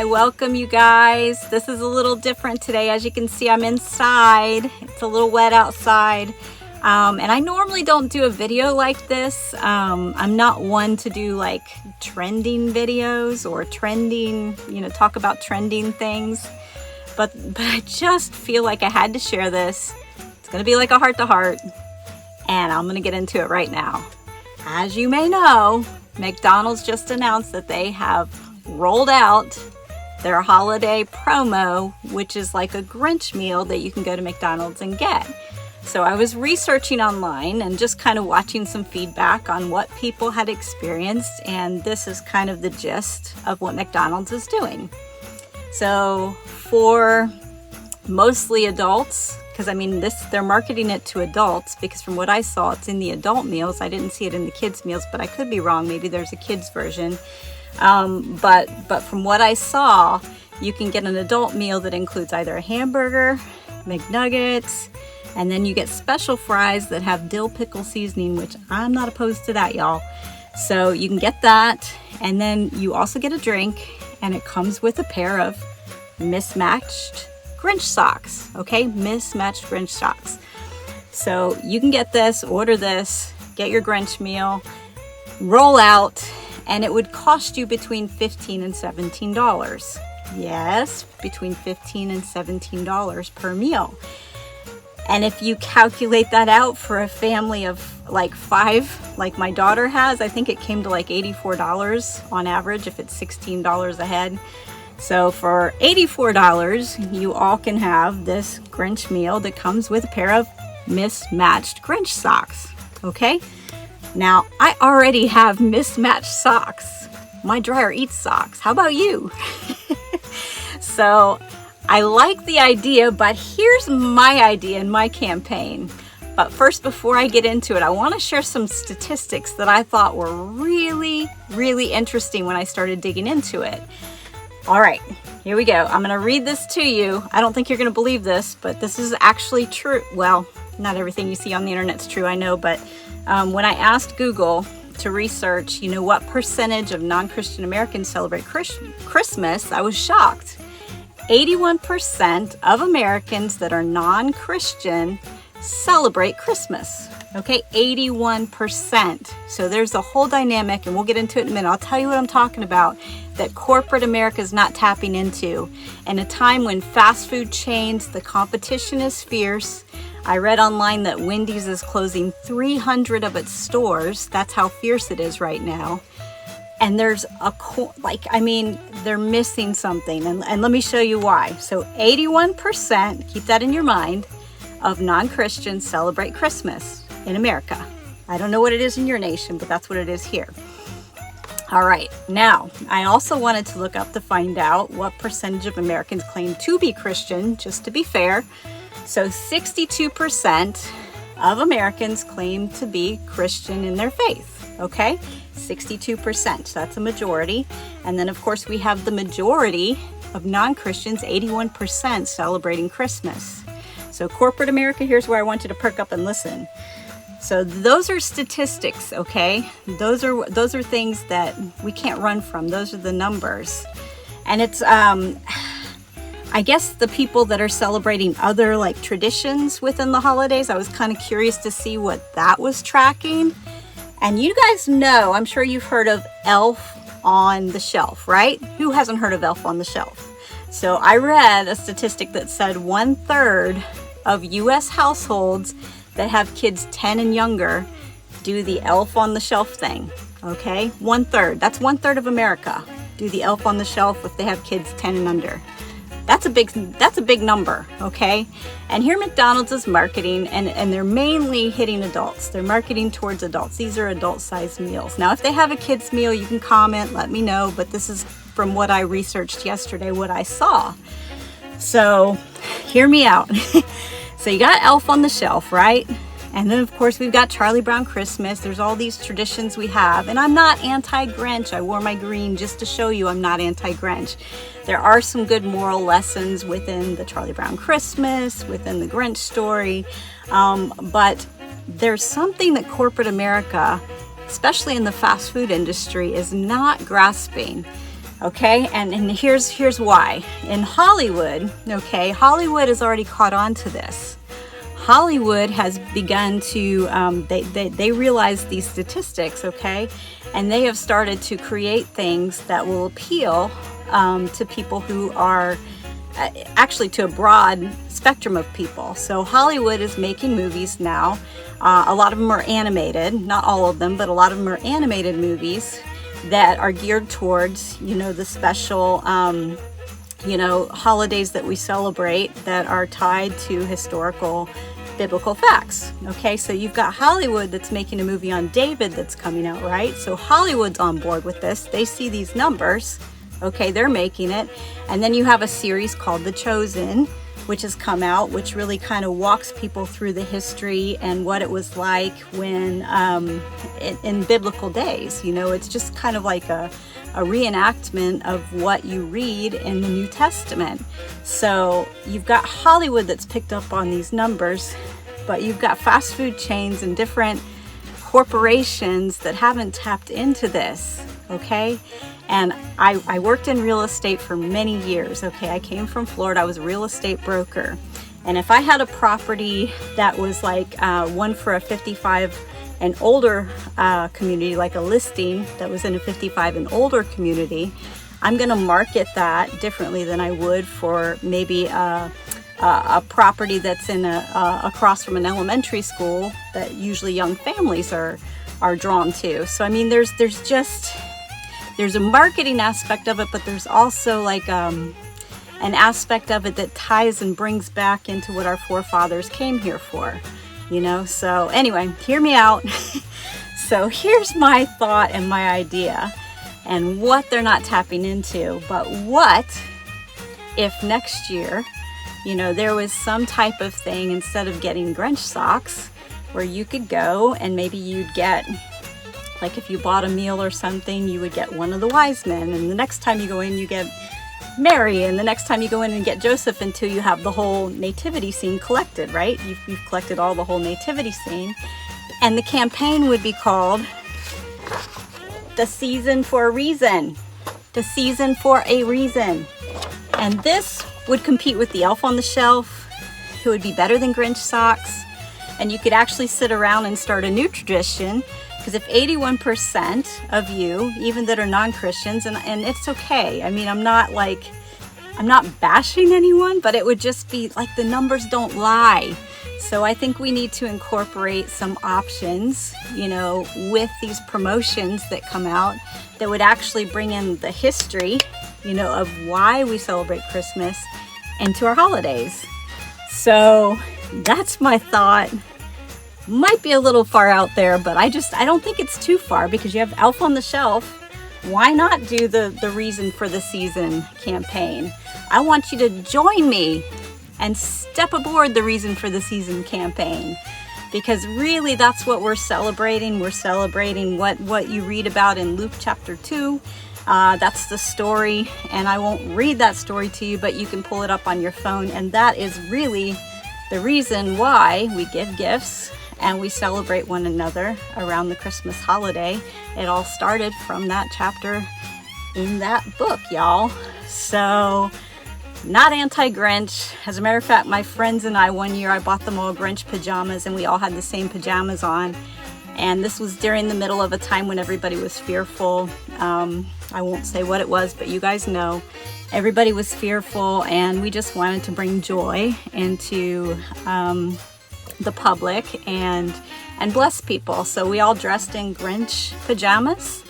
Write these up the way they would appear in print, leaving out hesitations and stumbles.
I welcome you guys. This is a little different today. As you can see, I'm inside. It's a little wet outside. And I normally don't do a video like this. I'm not one to do like trending videos or trending, talk about trending things. But I just feel like I had to share this. It's going to be like a heart-to-heart. And I'm going to get into it right now. As you may know, McDonald's just announced that they have rolled out their holiday promo, which is like a Grinch meal that you can go to McDonald's and get. So I was researching online and just kind of watching some feedback on what people had experienced, and this is kind of the gist of what McDonald's is doing. So for mostly adults, because they're marketing it to adults, because from what I saw, it's in the adult meals. I didn't see it in the kids meals, but I could be wrong. Maybe there's a kids version. But from what I saw, you can get an adult meal that includes either a hamburger, McNuggets, and then you get special fries that have dill pickle seasoning, which I'm not opposed to that, y'all. So you can get that, and then you also get a drink, and it comes with a pair of mismatched Grinch socks, okay? Mismatched Grinch socks. So you can get this, order this, get your Grinch meal, roll out, and it would cost you between $15 and $17. Yes, between $15 and $17 per meal. And if you calculate that out for a family of like 5, like my daughter has, I think it came to like $84 on average if it's $16 a head. So for $84, you all can have this Grinch meal that comes with a pair of mismatched Grinch socks, okay? Now, I already have mismatched socks. My dryer eats socks. How about you? So I like the idea, but here's my idea and my campaign. But first, before I get into it, I want to share some statistics that I thought were really, really interesting when I started digging into it. All right, here we go. I'm going to read this to you. I don't think you're going to believe this, but this is actually true. Well, not everything you see on the internet's true, I know, but when I asked Google to research, what percentage of non-Christian Americans celebrate Christmas, I was shocked. 81% of Americans that are non-Christian celebrate Christmas. Okay, 81%. So there's a whole dynamic, and we'll get into it in a minute. I'll tell you what I'm talking about, that corporate America is not tapping into. In a time when fast food chains, the competition is fierce. I read online that Wendy's is closing 300 of its stores. That's how fierce it is right now. And there's they're missing something. And let me show you why. So 81%, keep that in your mind, of non-Christians celebrate Christmas in America. I don't know what it is in your nation, but that's what it is here. All right, now, I also wanted to look up to find out what percentage of Americans claim to be Christian, just to be fair. So 62% of Americans claim to be Christian in their faith, okay? 62%, that's a majority. And then, of course, we have the majority of non-Christians, 81% celebrating Christmas. So corporate America, here's where I want you to perk up and listen. So those are statistics, okay? Those are things that we can't run from. Those are the numbers. And it's, I guess the people that are celebrating other like traditions within the holidays, I was kind of curious to see what that was tracking. And you guys know, I'm sure you've heard of Elf on the Shelf, right? Who hasn't heard of Elf on the Shelf? So I read a statistic that said 1/3 of U.S. households that have kids 10 and younger do the Elf on the Shelf thing, okay? 1/3, that's 1/3 of America do the Elf on the Shelf if they have kids 10 and under. That's a big number, okay? And here McDonald's is marketing, and they're mainly hitting adults. They're marketing towards adults. These are adult-sized meals. Now, if they have a kids meal, you can comment, let me know, but this is from what I researched yesterday, what I saw. So, hear me out. So you got Elf on the Shelf, right? And then, of course, we've got Charlie Brown Christmas. There's all these traditions we have. And I'm not anti-Grinch. I wore my green just to show you I'm not anti-Grinch. There are some good moral lessons within the Charlie Brown Christmas, within the Grinch story. But there's something that corporate America, especially in the fast food industry, is not grasping. Okay, and here's why. In Hollywood, okay, Hollywood has already caught on to this. Hollywood has begun to, they realize these statistics, okay, and they have started to create things that will appeal to people who are, actually to a broad spectrum of people. So Hollywood is making movies now. A lot of them are animated, not all of them, but a lot of them are animated movies that are geared towards, you know, the special, you know, holidays that we celebrate that are tied to historical biblical facts. Okay, so you've got Hollywood that's making a movie on David that's coming out, right? So Hollywood's on board with this. They see these numbers. Okay, they're making it. And then you have a series called The Chosen, which has come out, which really kind of walks people through the history and what it was like when in biblical days. You know, it's just kind of like a reenactment of what you read in the New Testament. So you've got Hollywood that's picked up on these numbers, but you've got fast food chains and different corporations that haven't tapped into this. Okay, and I worked in real estate for many years. Okay, I came from Florida. I was a real estate broker, and if I had a property that was like one for a 55 and older community, like a listing that was in a 55 and older community, I'm going to market that differently than I would for maybe a property that's in across from an elementary school that usually young families are drawn to. So I mean, there's a marketing aspect of it, but there's also like an aspect of it that ties and brings back into what our forefathers came here for, you know. So anyway, hear me out. So here's my thought and my idea and what they're not tapping into. But what if next year, you know, there was some type of thing, instead of getting Grinch socks, where you could go and maybe you'd get, like if you bought a meal or something, you would get one of the wise men, and the next time you go in you get Mary, and the next time you go in and get Joseph, until you have the whole nativity scene collected, right? You've collected all the whole nativity scene. And the campaign would be called The Season for a Reason. The Season for a Reason. And this would compete with the Elf on the Shelf. It would be better than Grinch socks. And you could actually sit around and start a new tradition. Because if 81% of you, even that are non-Christians, and it's okay. I mean, I'm not bashing anyone, but it would just be like the numbers don't lie. So I think we need to incorporate some options, you know, with these promotions that come out that would actually bring in the history, you know, of why we celebrate Christmas into our holidays. So that's my thought. Might be a little far out there, but I don't think it's too far, because you have Elf on the Shelf. Why not do the Reason for the Season campaign? I want you to join me and step aboard the Reason for the Season campaign, because really that's what we're celebrating. We're celebrating what you read about in Luke chapter 2. That's the story, and I won't read that story to you, but you can pull it up on your phone, and that is really the reason why we give gifts and we celebrate one another around the Christmas holiday. It all started from that chapter in that book, y'all. So, not anti-Grinch. As a matter of fact, my friends and I, one year I bought them all Grinch pajamas, and we all had the same pajamas on. And this was during the middle of a time when everybody was fearful. I won't say what it was, but you guys know. Everybody was fearful, and we just wanted to bring joy into the public and bless people. So we all dressed in Grinch pajamas,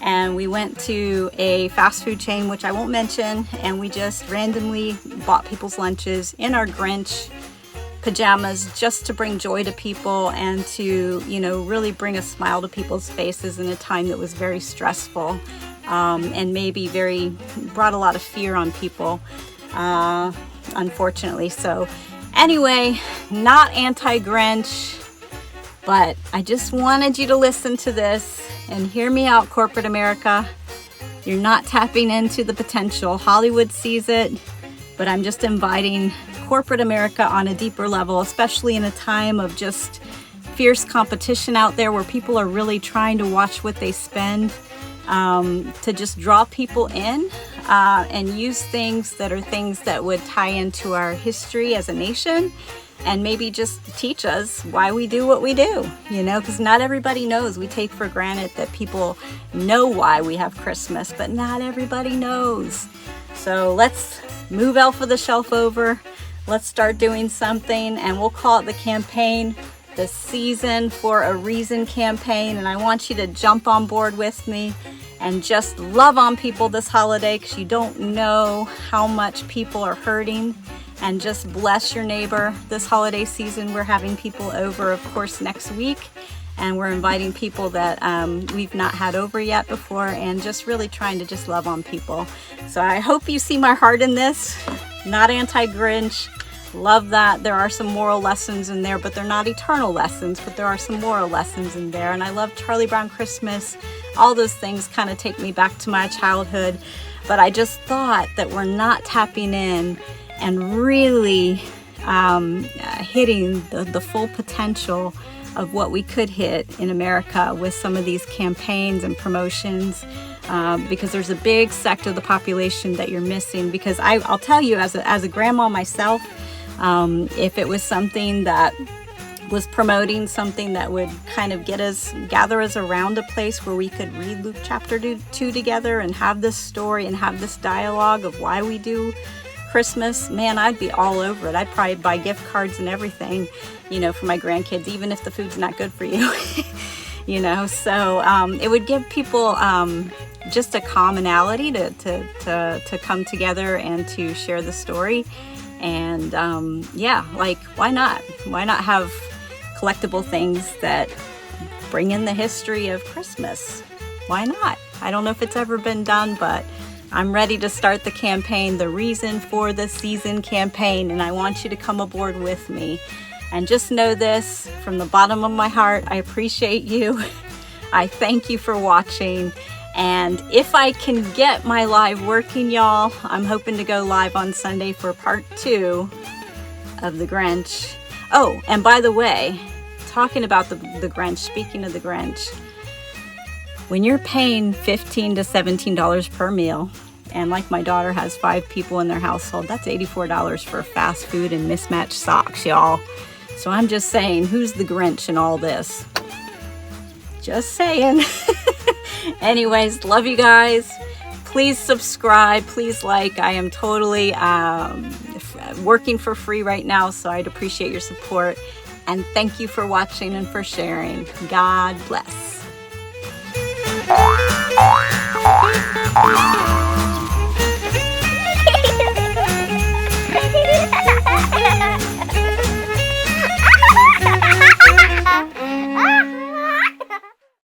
and we went to a fast food chain, which I won't mention, and we just randomly bought people's lunches in our Grinch pajamas, just to bring joy to people and to, you know, really bring a smile to people's faces in a time that was very stressful, and maybe brought a lot of fear on people, unfortunately. So anyway, not anti-Grinch, but I just wanted you to listen to this and hear me out, corporate America. You're not tapping into the potential. Hollywood sees it, but I'm just inviting corporate America on a deeper level, especially in a time of just fierce competition out there where people are really trying to watch what they spend. to just draw people in and use things that would tie into our history as a nation, and maybe just teach us why we do what we do, you know, because not everybody knows. We take for granted that people know why we have Christmas, but not everybody knows. So let's move Elf of the Shelf over. Let's start doing something, and we'll call it the campaign, the Season for a Reason campaign. And I want you to jump on board with me and just love on people this holiday, because you don't know how much people are hurting. And just bless your neighbor this holiday season. We're having people over, of course, next week, and we're inviting people that we've not had over yet before, and just really trying to just love on people. So I hope you see my heart in this. Not anti-Grinch. Love that there are some moral lessons in there, but they're not eternal lessons, but there are some moral lessons in there. And I love Charlie Brown Christmas. All those things kind of take me back to my childhood. But I just thought that we're not tapping in and really hitting the full potential of what we could hit in America with some of these campaigns and promotions, because there's a big sector of the population that you're missing. Because I'll tell you, as a grandma myself, if it was something that was promoting something that would kind of gather us around a place where we could read Luke chapter 2 together and have this story and have this dialogue of why we do Christmas, man, I'd be all over it. I'd probably buy gift cards and everything, you know, for my grandkids, even if the food's not good for you, you know. So it would give people just a commonality to come together and to share the story. And yeah, like, why not? Why not have collectible things that bring in the history of Christmas? Why not? I don't know if it's ever been done, but I'm ready to start the campaign, the Reason for the Season campaign, and I want you to come aboard with me. And just know this, from the bottom of my heart, I appreciate you. I thank you for watching. And if I can get my live working, y'all, I'm hoping to go live on Sunday for part 2 of the Grinch. Oh, and by the way, talking about the Grinch, speaking of the Grinch, when you're paying $15 to $17 per meal, and like my daughter has 5 people in their household, that's $84 for fast food and mismatched socks, y'all. So I'm just saying, who's the Grinch in all this? Just saying. Anyways, love you guys. Please subscribe, please like. I am totally working for free right now, so I'd appreciate your support. And thank you for watching and for sharing. God bless.